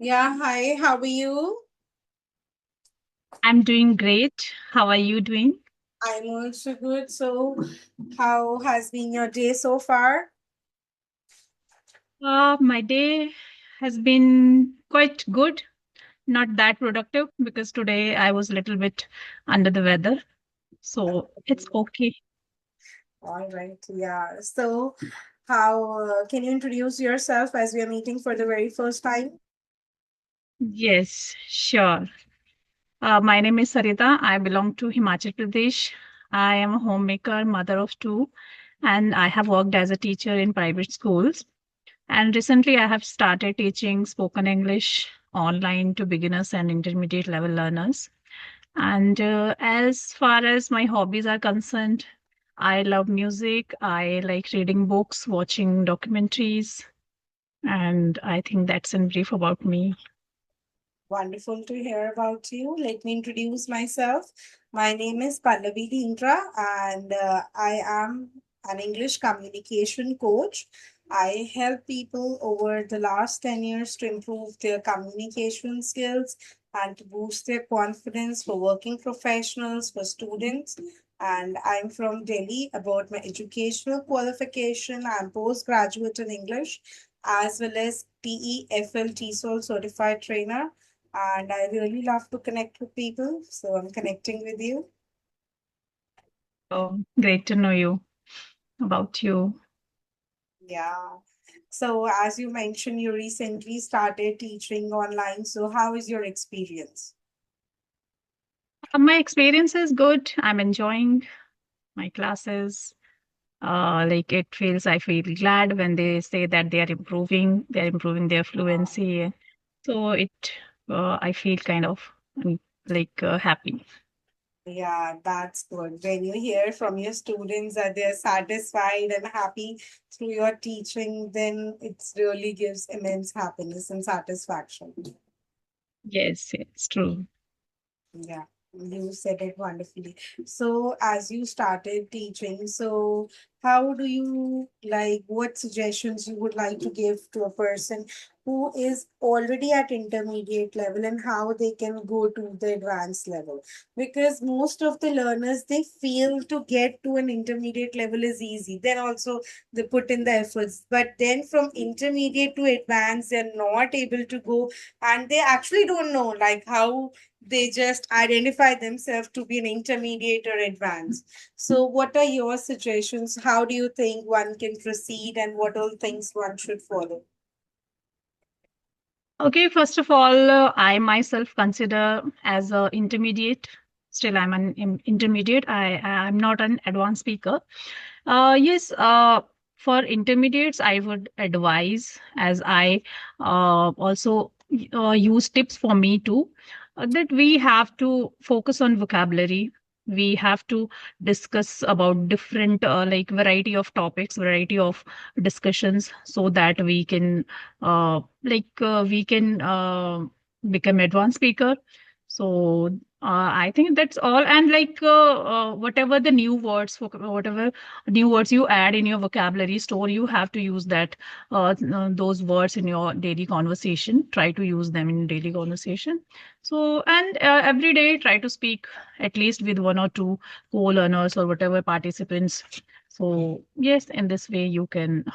Yeah, hi, how are you? I'm doing great. How are you doing? I'm also good. So, how has been your day so far? My day has been quite good, not that productive because today I was a little bit under the weather. So it's okay. All right, yeah. So, how can you introduce yourself as we are meeting for the very first time? Yes, sure. My name is Sarita. I belong to Himachal Pradesh. I am a homemaker, mother of two, and I have worked as a teacher in private schools. And recently, I have started teaching spoken English online to beginners and intermediate level learners. And as far as my hobbies are concerned, I love music. I like reading books, watching documentaries, and I think that's in brief about me. Wonderful to hear about you. Let me introduce myself. My name is Pallavi Dhingra, and I am an English communication coach. I help people over the last 10 years to improve their communication skills and to boost their confidence for working professionals, for students. And I'm from Delhi. About my educational qualification, I'm postgraduate in English as well as TEFL TESOL certified trainer, and I really love to connect with people. So I'm connecting with you. So great to know you about you. Yeah. So as you mentioned, you recently started teaching online. So how is your experience? My experience is good. I'm enjoying my classes. Like it feels, I feel glad when they say that they're improving their fluency. So I feel kind of happy. Yeah, that's good. When you hear from your students that they're satisfied and happy through your teaching, then it really gives immense happiness and satisfaction. Yes, it's true. Yeah, you said it wonderfully. So, as you started teaching, so how do you like what suggestions you would like to give to a person who is already at intermediate level and how they can go to the advanced level? Because most of the learners they feel to get to an intermediate level is easy. Then also they put in the efforts, but then from intermediate to advanced, they're not able to go and they actually don't know like how they just identify themselves to be an intermediate or advanced. So, what are your suggestions? How do you think one can proceed, and what all things one should follow? Okay, first of all, I myself consider as a intermediate. Still, I'm an intermediate. I'm not an advanced speaker. Yes, for intermediates, I would advise, as I also use tips for me too, that we have to focus on vocabulary. We have to discuss about different, variety of topics, variety of discussions, so that we can become advanced speaker. So I think that's all. And whatever the new words, whatever new words you add in your vocabulary store, you have to use those words in your daily conversation. Try to use them in daily conversation. So, and every day try to speak at least with one or two co-learners or whatever participants. So yes, in this way you can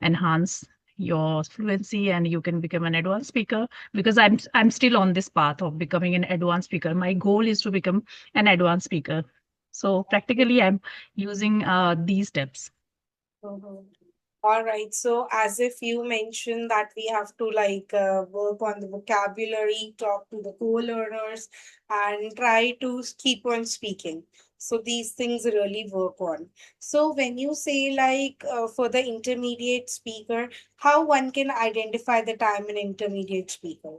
enhance your fluency and you can become an advanced speaker, because I'm still on this path of becoming an advanced speaker. My goal is to become an advanced speaker. So practically, I'm using these steps. Mhm. All right. So, as if you mentioned that we have to work on the vocabulary, talk to the co-learners, and try to keep on speaking. So, these things really work on. So, when you say for the intermediate speaker, how one can identify the time an intermediate speaker?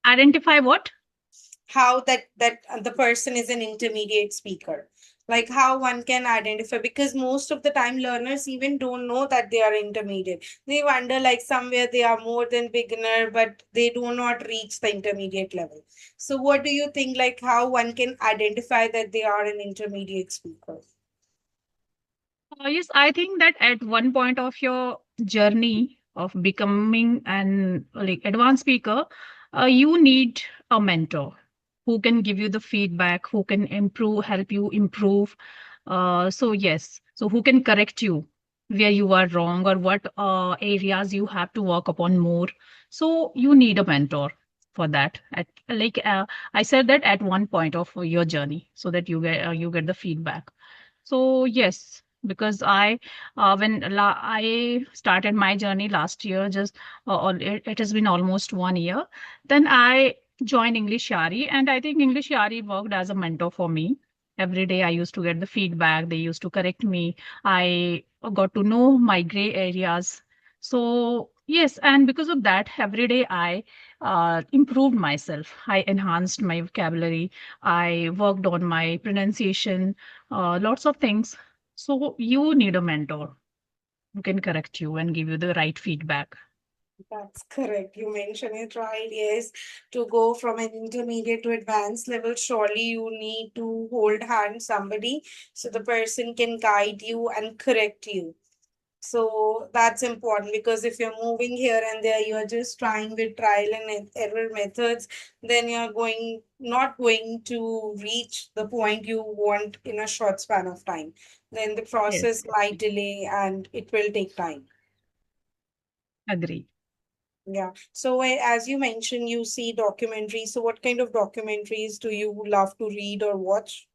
Identify what? How that the person is an intermediate speaker, like how one can identify, because most of the time learners even don't know that they are intermediate. They wonder like somewhere they are more than beginner but they do not reach the intermediate level. So what do you think, like how one can identify that they are an intermediate speaker? Yes, I think that at one point of your journey, of becoming an like advanced speaker, you need a mentor who can give you the feedback, who can improve, help you improve. So yes, so who can correct you where you are wrong or what areas you have to work upon more. So you need a mentor for that. At I said that at one point of your journey, so that you get the feedback. So yes, because I started my journey last year, just it has been almost 1 year. Then I joined English Yari, and I think English Yari worked as a mentor for me. Every day I used to get the feedback. They used to correct me. I got to know my gray areas. So yes, and because of that, every day I improved myself. I enhanced my vocabulary. I worked on my pronunciation, lots of things. So you need a mentor who can correct you and give you the right feedback. That's correct. You mentioned it right. Yes, to go from an intermediate to advanced level, surely you need to hold hand somebody so the person can guide you and correct you. So that's important because if you're moving here and there, you're just trying with trial and error methods, then you're not going to reach the point you want in a short span of time. Then the Yes, process might delay and it will take time. agree. Yeah. So as you mentioned, you see documentaries. So what kind of documentaries do you love to read or watch?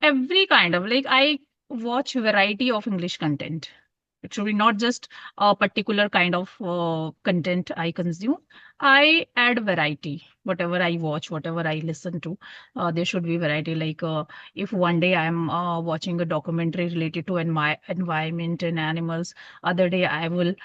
Every kind of like I watch variety of English content. It should be not just a particular kind of content I consume. I add variety. Whatever I watch, whatever I listen to, there should be variety. Like if one day I'm watching a documentary related to environment and animals, other day I would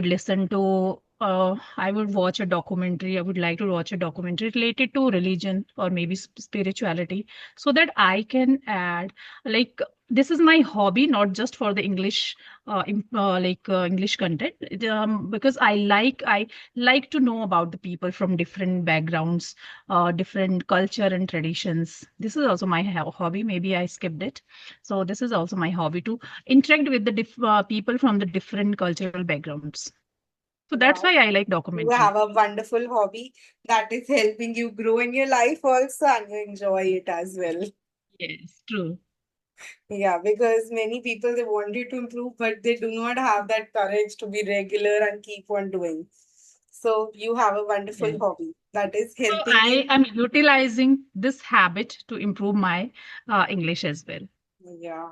listen to. I would watch a documentary. I would like to watch a documentary related to religion or maybe spirituality, so that I can add like this is my hobby, not just for the English English content. Because I like to know about the people from different backgrounds, different culture and traditions. This is also my hobby. Maybe I skipped it. So this is also my hobby to interact with the people from the different cultural backgrounds. So that's Wow. why I like You documentary. have a wonderful hobby that is helping you grow in your life also, and you enjoy it as well. Yes, true. Yeah, because many people they want you to improve, but they do not have that courage to be regular and keep on doing. So you have a wonderful Yes. hobby that is So helping I you. am utilizing this habit to improve my English as well. Yeah,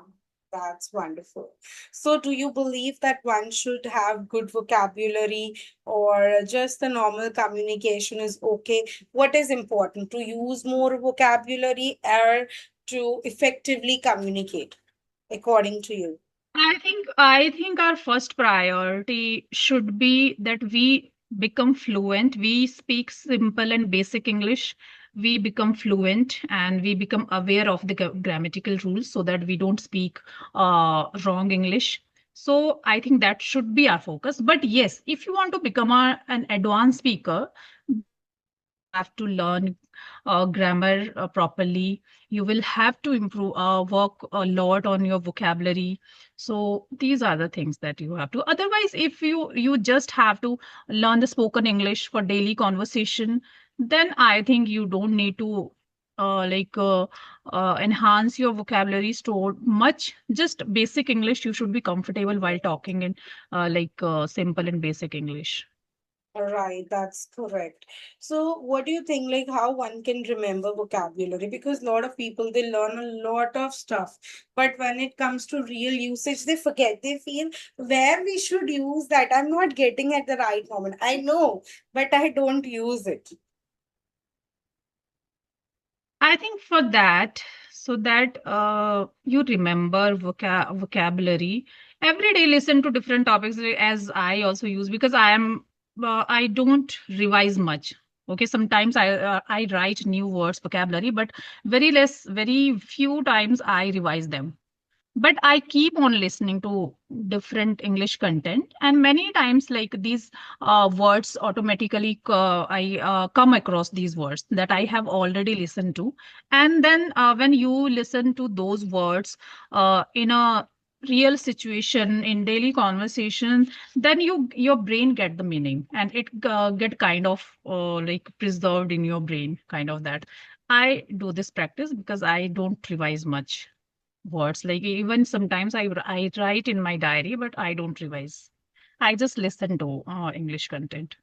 that's wonderful. So, do you believe that one should have good vocabulary or just the normal communication is okay? What is important to use more vocabulary or to effectively communicate, according to you? I think our first priority should be that we become fluent. We speak simple and basic English. We become fluent and we become aware of the grammatical rules so that we don't speak wrong English. So I think that should be our focus. But yes, if you want to become an advanced speaker, then you will have to learn grammar properly. You will have to improve, work a lot on your vocabulary. So these are the things that you have to. Otherwise, if you just have to learn the spoken English for daily conversation, then I think you don't need to enhance your vocabulary store much. Just basic English, you should be comfortable while talking in simple and basic English. Right, that's correct. So, what do you think, like how one can remember vocabulary? Because a lot of people they learn a lot of stuff, but when it comes to real usage, they forget. They feel where we should use that. I'm not getting at the right moment. I know, but I don't use it. I think for that, so that you remember vocabulary, every day listen to different topics as I also use because I don't revise much. Okay, sometimes I write new words, vocabulary, but very few times I revise them. But I keep on listening to different English content, and many times like these words automatically I come across these words that I have already listened to. And then when you listen to those words in a real situation in daily conversation, then your brain get the meaning, and it get kind of like preserved in your brain, kind of that. I do this practice because I don't revise much words. Like even sometimes I write in my diary, but I don't revise. I just listen to English content.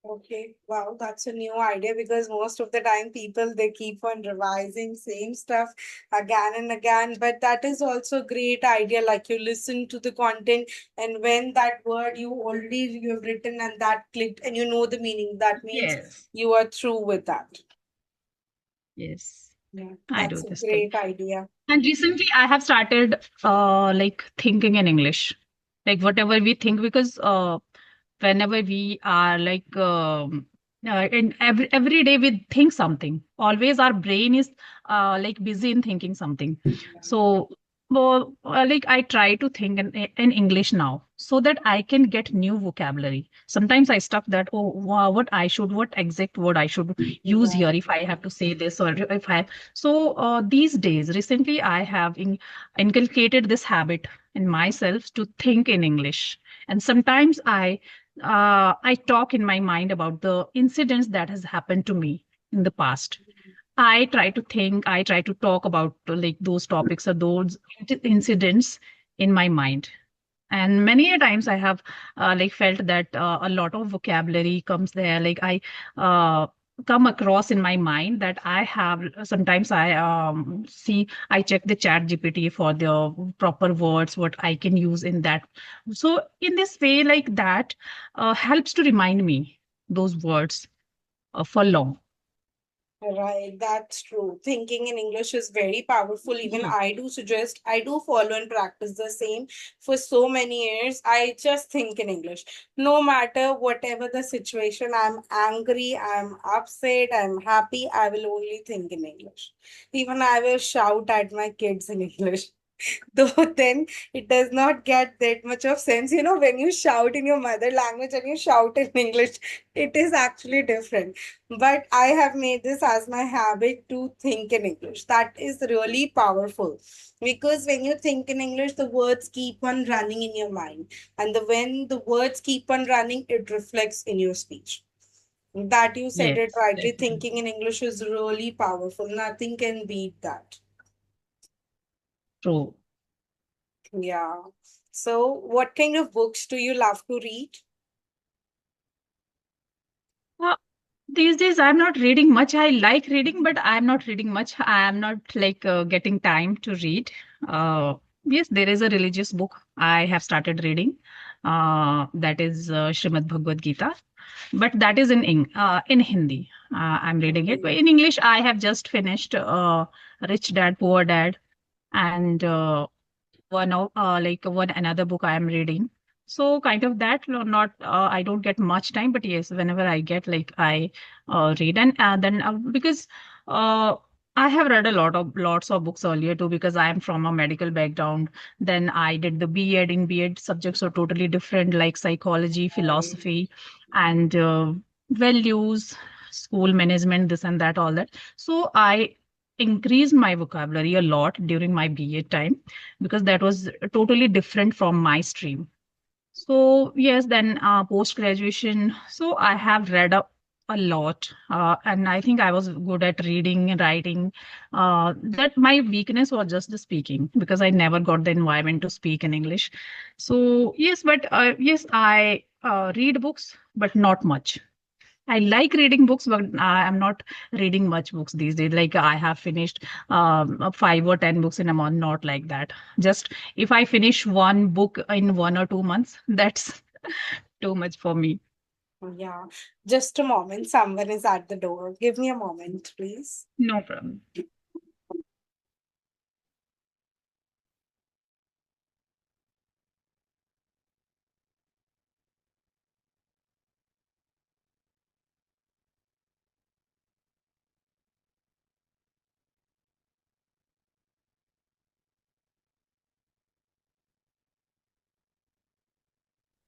Okay, wow, that's a new idea because most of the time people they keep on revising same stuff again and again. But that is also a great idea. Like you listen to the content, and when that word you have written and that clicked and you know the meaning, that means Yes. you are through with that. Yes, Yeah, I do that's a this thing. great idea. And recently I have started like thinking in English. Like whatever we think, because whenever we are like in every day we think something. Always our brain is like busy in thinking something. So well, like I try to think in English now so that I can get new vocabulary. Sometimes I stuck that, oh wow, what exact word I should use here if I have to say this, or if I. So these days, recently, I have inculcated this habit in myself to think in English. And sometimes I talk in my mind about the incidents that has happened to me in the past. I try to think, I try to talk about like those topics or those incidents in my mind. And many a times I have like felt that a lot of vocabulary comes there. Like I uh, come across in my mind that I have sometimes I see, I check the chat GPT for the proper words what I can use in that. So in this way, like that helps to remind me those words for long. Right, that's true. Thinking in English is very powerful. Even Yes. I do suggest, I do follow and practice the same for so many years. I just think in English. No matter whatever the situation, I'm angry, I'm upset, I'm happy, I will only think in English. Even I will shout at my kids in English. Though then it does not get that much of sense. You know, when you shout in your mother language and you shout in English, it is actually different. But I have made this as my habit to think in English. That is really powerful because when you think in English, the words keep on running in your mind. And when the words keep on running, it reflects in your speech. That you said it Yes, rightly. definitely. Thinking in English is really powerful. Nothing can beat that. True. Yeah. So, what kind of books do you love to read? Uh, these days, I'm not reading much. I like reading, but I'm not reading much. I'm not like getting time to read. Yes, there is a religious book I have started reading. That is Srimad Bhagavad Gita, but that is in Hindi. I'm reading it. But Okay. in English, I have just finished Rich Dad Poor Dad, and one another book I am reading. So kind of that, no, not I don't get much time, but yes, whenever I get, like I read. And then because uh, I have read lots of books earlier too, because I am from a medical background. Then I did the B.Ed. In B.Ed, subjects are totally different, like psychology, Right. philosophy, and values, school management, this and that, all that. So I increased my vocabulary a lot during my B.Ed time, because that was totally different from my stream. So yes, then post graduation, so I have read a lot, and I think I was good at reading and writing. That my weakness was just the speaking, because I never got the environment to speak in English. So yes, but yes, I read books, but not much. I like reading books, but I'm not reading much books these days. Like I have finished 5 or 10 books in a month, not like that. Just if I finish one book in 1 or 2 months, that's too much for me. Yeah. Just a moment. Someone is at the door. Give me a moment, please. No problem.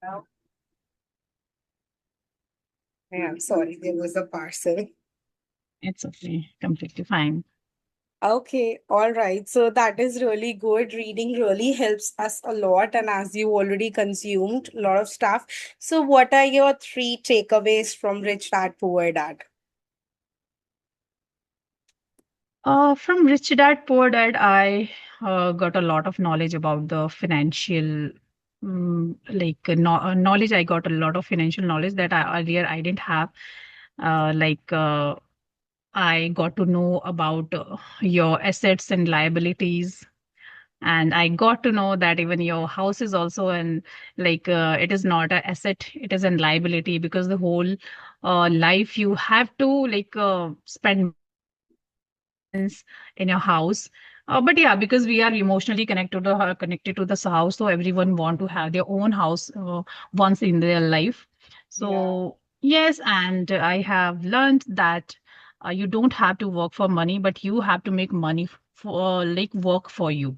No. Yeah, I'm sorry. There was a parcel. It's okay. Completely fine. Okay, all right. So that is really good. Reading really helps us a lot. And as you already consumed a lot of stuff, so what are your three takeaways from Rich Dad Poor Dad? From Rich Dad Poor Dad, I got a lot of knowledge about the financial, knowledge. I got a lot of financial knowledge that earlier I didn't have. Like I got to know about your assets and liabilities, and I got to know that even your house is also an it is not an asset, it is an liability, because the whole life you have to spend maintenance in your house. But yeah, because we are emotionally connected to this house, so everyone want to have their own house once in their life. Yeah, So yes, and I have learned that you don't have to work for money, but you have to make money for work for you.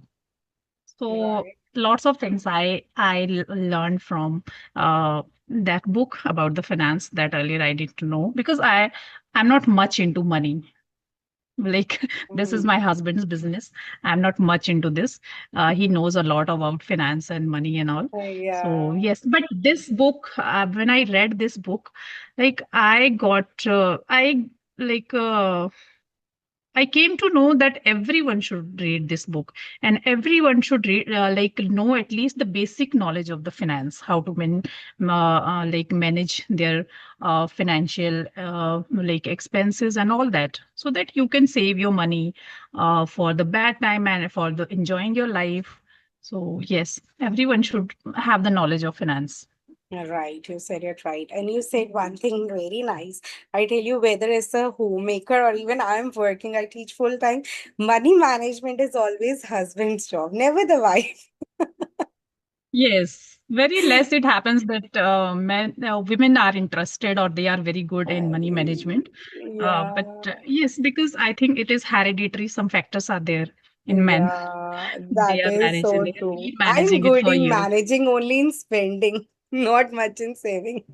So right. lots of things learned from that book about the finance that earlier I didn't know, because I'm not much into money. Like this is my Mm. husband's business. I'm not much into this. He knows a lot about finance and money and all. So Yeah. yes, but this book, when I read this book, like I got like uh, I came to know that everyone should read this book, and everyone should read, know at least the basic knowledge of the finance, how to manage their financial expenses and all that, so that you can save your money for the bad time and for the enjoying your life. So yes, everyone should have the knowledge of finance. Right, you said it right. And you said one thing very nice. I tell you, whether it's a homemaker or even I'm working, I teach full time, money management is always husband's job, never the wife. Yes, very less it happens that women are interested or they are very good in money management. But Yeah, yes, because I think it is hereditary. Some factors are there in men. yeah, They that are is managing. so They have true. been I'm managing it good for in years. managing only in spending, not much in saving.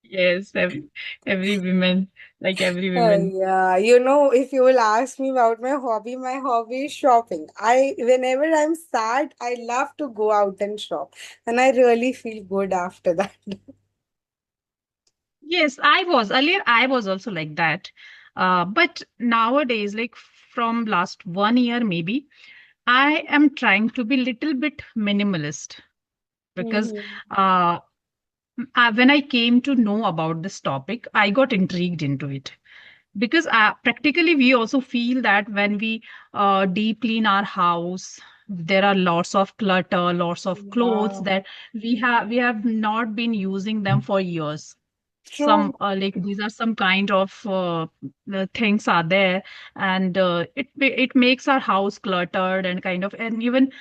Yes, every woman, like every woman. Yeah, if you will ask me about my hobby is shopping. Whenever I'm sad, I love to go out and shop, and I really feel good after that. Yes, I was also like that. But nowadays, like from last 1 year maybe, I am trying to be little bit minimalist, because Mhm. uh, when I came to know about this topic, I got intrigued into it. Because practically, we also feel that when we deep clean our house, there are lots of clutter, lots of clothes Yeah, that we have not been using them for years. Some true. these are some kind of things are there, and it makes our house cluttered, and kind of, and even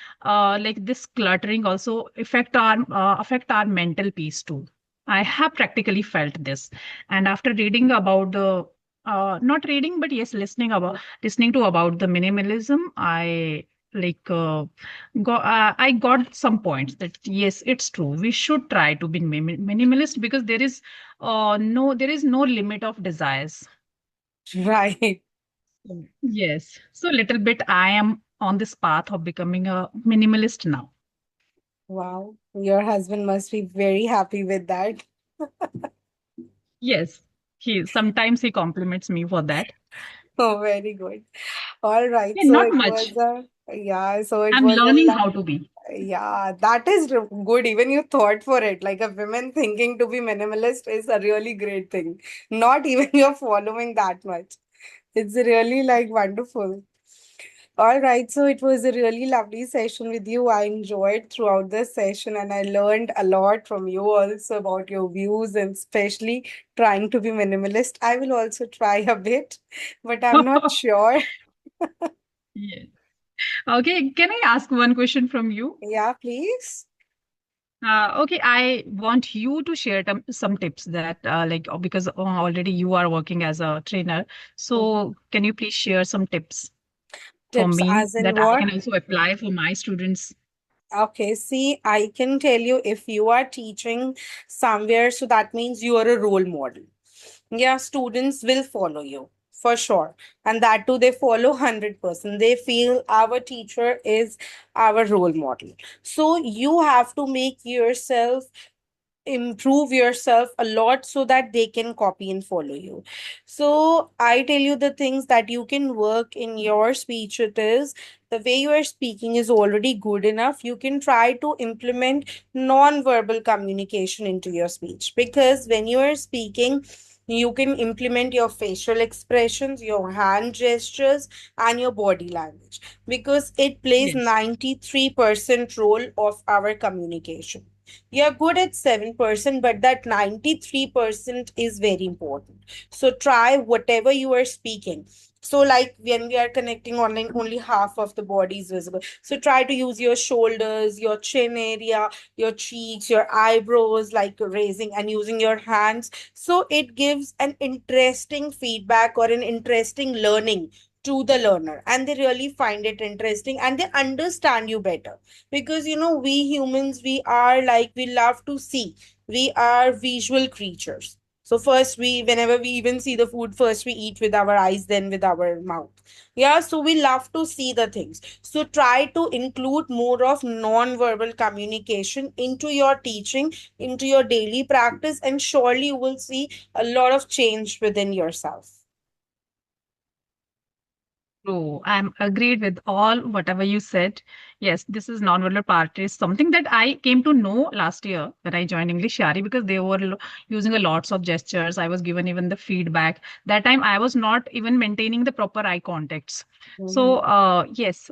this cluttering also affect our mental peace too. I have practically felt this, and after reading about the not reading, but yes, listening to about the minimalism, I got some points that yes, it's true. We should try to be minimalist, because there is no limit of desires. Right. Yes. So little bit I am on this path of becoming a minimalist now. Wow. Your husband must be very happy with that. Yes. He compliments me for that. Oh, very good. All right. Yeah, So not it much. was I'm learning how to be. yeah, that is good. Even you thought for it. Like a woman thinking to be minimalist is a really great thing. Not even you're following that much. It's really like wonderful. All right, so it was a really lovely session with you. I enjoyed throughout the session and I learned a lot from you also about your views and especially trying to be minimalist. I will also try a bit, but I'm not sure. Yeah. Okay. Can I ask one question from you? Yeah, please. Okay, I want you to share some tips that, because already you are working as a trainer. Mhm. So, can you please share some tips for Tips me as in that I what? can also apply for my students? Okay, see, I can tell you if you are teaching somewhere, so that means you are a role model. Yeah, students will follow you. for sure. And that too, they follow 100%. They feel our teacher is our role model. So you have to make yourself improve yourself a lot so that they can copy and follow you. So I tell you the things that you can work in your speech. It is the way you are speaking is already good enough. You can try to implement non-verbal communication into your speech, because when you are speaking, you can implement your facial expressions, your hand gestures, and your body language, because it plays Yes. 93% role of our communication. You're good at 7%, but that 93% is very important. So try whatever you are speaking. So, like when we are connecting online, only half of the body is visible. So, try to use your shoulders, your chin area, your cheeks, your eyebrows, like raising and using your hands. So, it gives an interesting feedback or an interesting learning to the learner, and they really find it interesting and they understand you better. Because we humans, we are like, we love to see, we are visual creatures. So first, we whenever we even see the food, first we eat with our eyes, then with our mouth. Yeah, so we love to see the things. So try to include more of non-verbal communication into your teaching, into your daily practice, and surely you will see a lot of change within yourself. True. I'm agreed with all whatever you said. Yes, this is non-verbal part is something that I came to know last year when I joined English Shari, because they were using a lots of gestures. I was given even the feedback. That time I was not even maintaining the proper eye contacts. So Mhm. yes,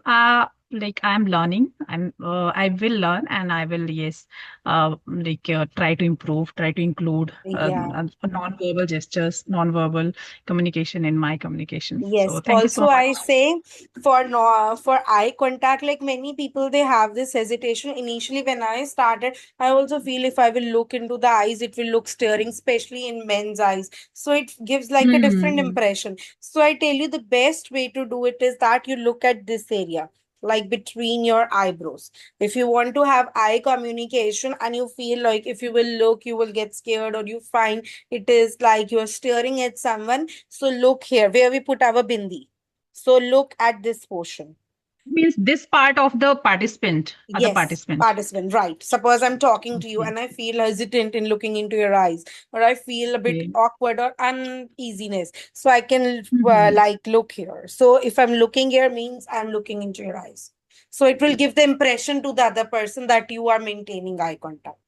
like I'm learning. I will learn, and I will, yes, try to improve, try to include Yeah. non-verbal gestures, non-verbal communication in my communication. Yes. So thank you so Also, much. I say for no for eye contact, like many people, they have this hesitation initially. When I started, I also feel if I will look into the eyes, it will look staring, especially in men's eyes. So it gives like a different Hmm. impression. So I tell you, the best way to do it is that you look at this area, like between your eyebrows. If you want to have eye communication and you feel like if you will look, you will get scared, or you find it is like you're staring at someone, so look here where we put our bindi. So look at this portion. Means this part of the participant, other Yes, participant. participant, right. Suppose I'm talking to you Okay. and I feel hesitant in looking into your eyes, or I feel a bit Okay. awkward or uneasiness. So I can Hmm. like look here. So if I'm looking here means I'm looking into your eyes. So it will give the impression to the other person that you are maintaining eye contact.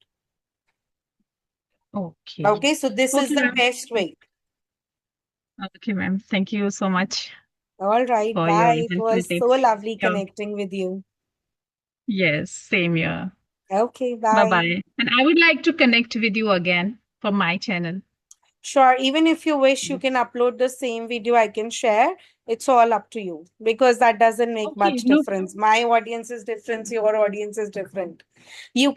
Okay. Okay, so this is Okay, the ma'am. best way. Okay, ma'am. Thank you so much All right, for bye. your It helpful was so tips. lovely Yeah. connecting with you. Yes, same here. Okay, Bye bye. bye. And I would like to connect with you again for my channel. Sure, even if you wish, you can upload the same video I can share. It's all up to you, because that doesn't make Okay, much no. difference. My audience is different, your audience is different. Yes. You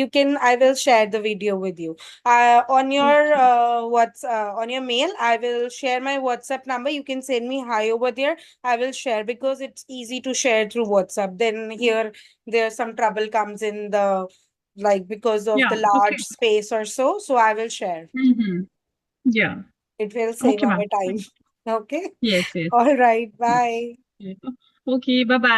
can, I will share the video with you. On your Okay. on your mail, I will share my WhatsApp number. You can send me hi over there. I will share, because it's easy to share through WhatsApp. Then here, there's some trouble comes in the, like, because of Yeah. the Okay. large space or so. So I will share. Mm-hmm. Yeah. It will save Okay, our ma'am. time. Okay. Yes, yes. All right. Yes. Bye. Okay. Okay. Bye bye.